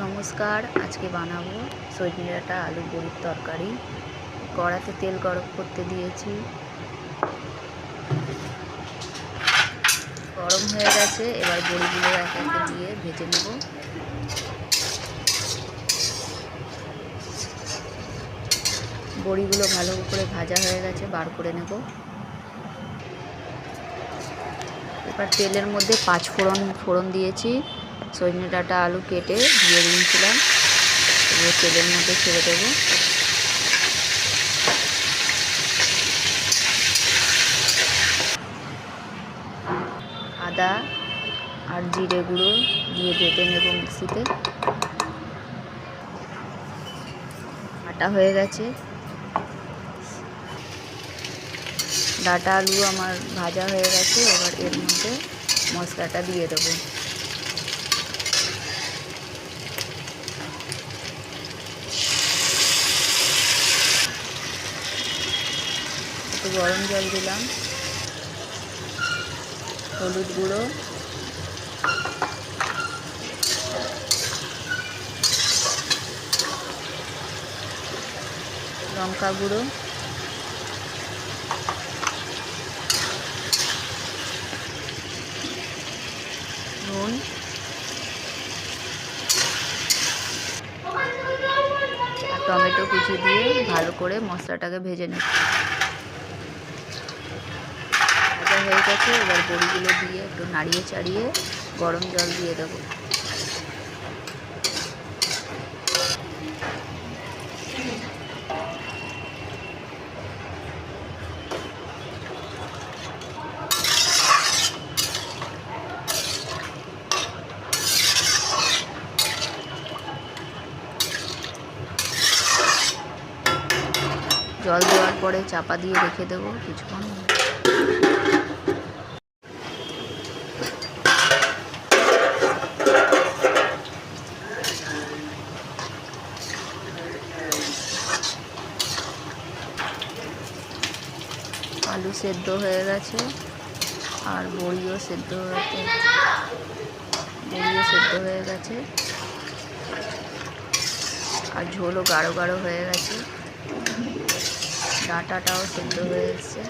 নমস্কার, আজকে বানাবো সজনে ডাঁটা আলু বড়ির তরকারি। কড়াতে তেল গরম করতে দিয়েছি, গরম হয়ে গেছে। এবার বড়িগুলো একে একে দিয়ে ভেজে নেব। বড়িগুলো ভালো করে ভাজা হয়ে গেছে, বার করে নেব। এবার তেলের মধ্যে 5 ফোড়ন দিয়েছি। সজনে ডাঁটা আলু কেটে দিয়ে দিয়েছিলাম, এবার তেলের মধ্যে ছেড়ে দেবো। আদা আর জিরে গুঁড়ো দিয়ে বেটে নেব মিক্সিতে। বাটা হয়ে গেছে। ডাঁটা আলু আমার ভাজা হয়ে গেছে। এবার এর মধ্যে মশলাটা দিয়ে দেবো। একটু গরম জল দিলাম, হলুদ গুঁড়ো, লঙ্কা গুঁড়ো, নুন, আর টমেটো কুচি দিয়ে ভালো করে মশলাটাকে ভেজে নেব। ভাজা হয়ে গেছে। এবার বড়িগুলো দিয়ে একটু নাড়িয়ে চাড়িয়ে গরম জল দিয়ে দেবো। জল দেওয়ার পরে চাপা দিয়ে রেখে দেবো কিছুক্ষণ। আলু সেদ্ধ হয়ে গেছে আর বড়িও সেদ্ধ হয়ে গেছে আর ঝোলও গাঢ় গাঢ় হয়ে গেছে। ডাঁটাটাও সেদ্ধ হয়ে এসছে।